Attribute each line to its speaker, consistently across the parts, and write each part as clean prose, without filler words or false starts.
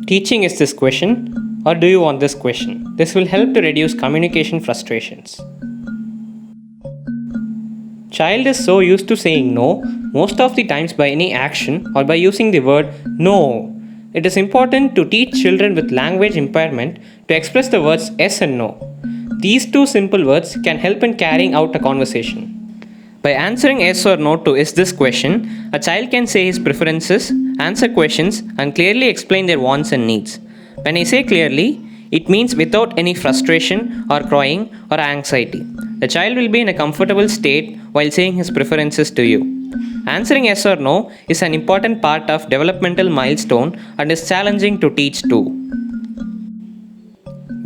Speaker 1: Teaching is this question, or do you want this question? This will help to reduce communication frustrations. Child is so used to saying no most of the times by any action or by using the word no. It is important to teach children with language impairment to express the words yes and no. These two simple words can help in carrying out a conversation. By answering yes or no to is this question, a child can say his preferences, answer questions, and clearly explain their wants and needs. When I say clearly, it means without any frustration or crying or anxiety. The child will be in a comfortable state while saying his preferences to you. Answering yes or no is an important part of developmental milestone and is challenging to teach too.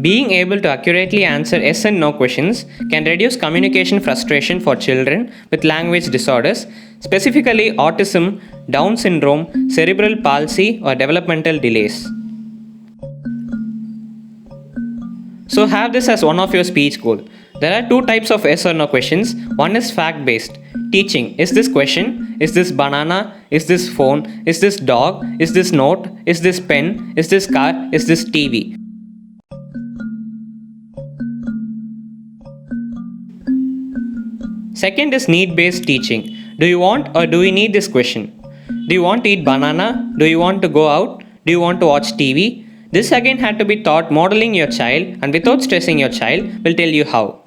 Speaker 1: Being able to accurately answer yes and no questions can reduce communication frustration for children with language disorders, specifically autism, Down syndrome, cerebral palsy, or developmental delays. So have this as one of your speech goals. There are two types of yes or no questions. One is fact-based. Teaching. Is this question? Is this banana? Is this phone? Is this dog? Is this note? Is this pen? Is this car? Is this TV? Second is need-based teaching. Do you want or do you need this question? Do you want to eat banana? Do you want to go out? Do you want to watch TV? This again had to be taught modeling your child and without stressing your child will tell you how.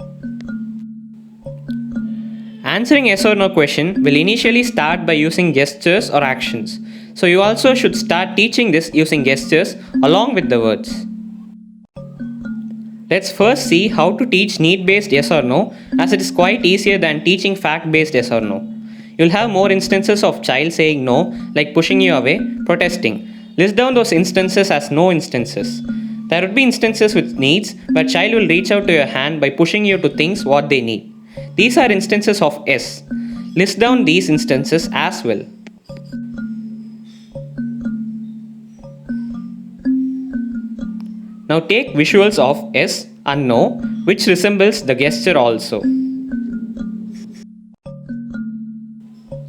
Speaker 1: Answering yes or no question will initially start by using gestures or actions. So you also should start teaching this using gestures along with the words. Let's first see how to teach need-based yes or no, as it is quite easier than teaching fact-based yes or no. You'll have more instances of child saying no, like pushing you away, protesting. List down those instances as no instances. There would be instances with needs where child will reach out to your hand by pushing you to things what they need. These are instances of yes. List down these instances as well. Now take visuals of yes and no, which resembles the gesture also.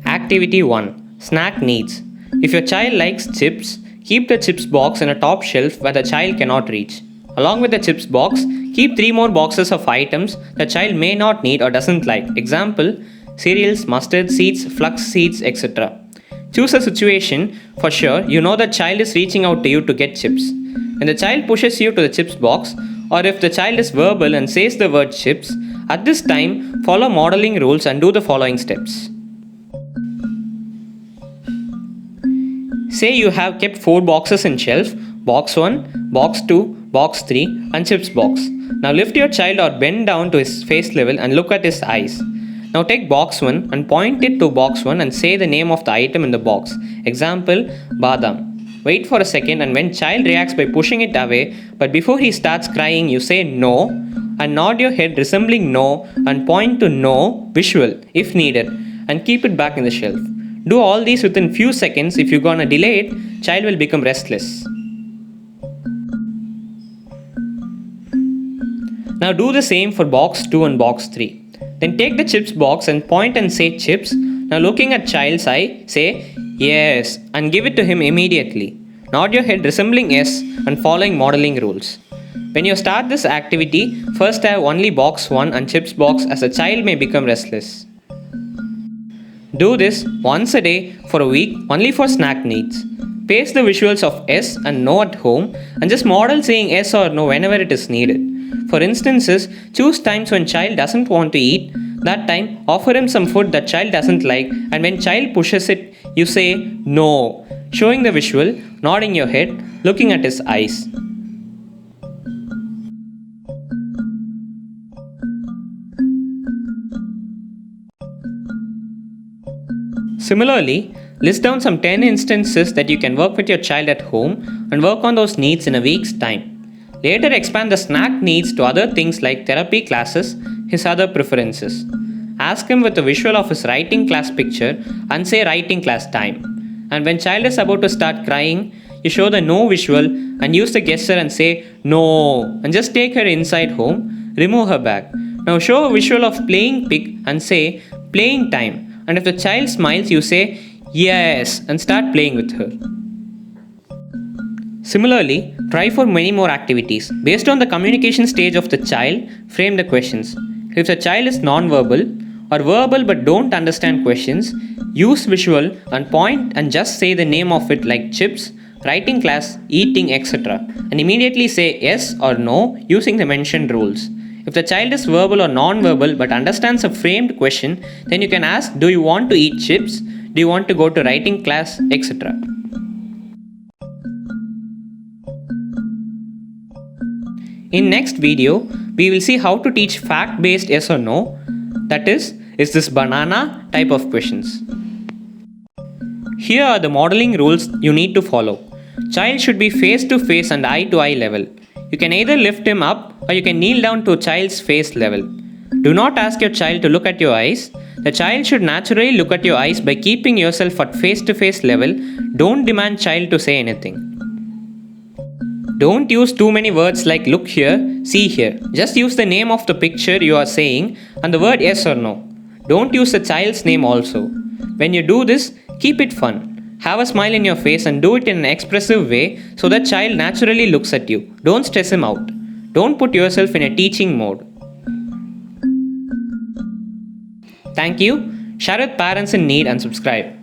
Speaker 1: Activity 1. Snack needs. If your child likes chips, keep the chips box in a top shelf where the child cannot reach. Along with the chips box, keep 3 more boxes of items the child may not need or doesn't like. Example, cereals, mustard seeds, flax seeds, etc. Choose a situation for sure you know the child is reaching out to you to get chips. When the child pushes you to the chips box, or if the child is verbal and says the word chips, at this time follow modeling rules and do the following steps. Say you have kept 4 boxes in shelf, box 1, box 2, box 3 and chips box. Now lift your child or bend down to his face level and look at his eyes. Now take box 1 and point it to box 1 and say the name of the item in the box. Example, badam. Wait for a second and when child reacts by pushing it away, but before he starts crying you say no and nod your head resembling no and point to no visual if needed and keep it back in the shelf. Do all these within few seconds. If you're gonna delay it, child will become restless. Now do the same for box 2 and box 3. Then take the chips box and point and say chips. Now looking at child's eye, say yes and give it to him immediately. Nod your head resembling yes and following modeling rules. When you start this activity, first have only box 1 and chips box as a child may become restless. Do this once a day for a week only for snack needs. Paste the visuals of yes and no at home and just model saying yes or no whenever it is needed. For instances, choose times when child doesn't want to eat. That time, offer him some food that child doesn't like and when child pushes it, you say no, showing the visual, nodding your head, looking at his eyes. Similarly, list down some 10 instances that you can work with your child at home and work on those needs in a week's time. Later expand the snack needs to other things like therapy classes, his other preferences. Ask him with a visual of his writing class picture and say writing class time. And when child is about to start crying, you show the no visual and use the gesture and say no and just take her inside home, remove her bag. Now show a visual of playing pig and say playing time. And if the child smiles, you say yes and start playing with her. Similarly, try for many more activities. Based on the communication stage of the child, frame the questions. If the child is non-verbal or verbal but don't understand questions, use visual and point and just say the name of it like chips, writing class, eating, etc. and immediately say yes or no using the mentioned rules. If the child is verbal or non-verbal but understands a framed question, then you can ask, do you want to eat chips? Do you want to go to writing class, etc. In next video, we will see how to teach fact-based yes or no, that is this banana type of questions. Here are the modeling rules you need to follow. Child should be face to face and eye to eye level. You can either lift him up or you can kneel down to child's face level. Do not ask your child to look at your eyes. The child should naturally look at your eyes by keeping yourself at face to face level. Don't demand child to say anything. Don't use too many words like look here, see here. Just use the name of the picture you are saying and the word yes or no. Don't use the child's name also. When you do this, keep it fun. Have a smile in your face and do it in an expressive way so that child naturally looks at you. Don't stress him out. Don't put yourself in a teaching mode. Thank you. Share with parents in need and subscribe.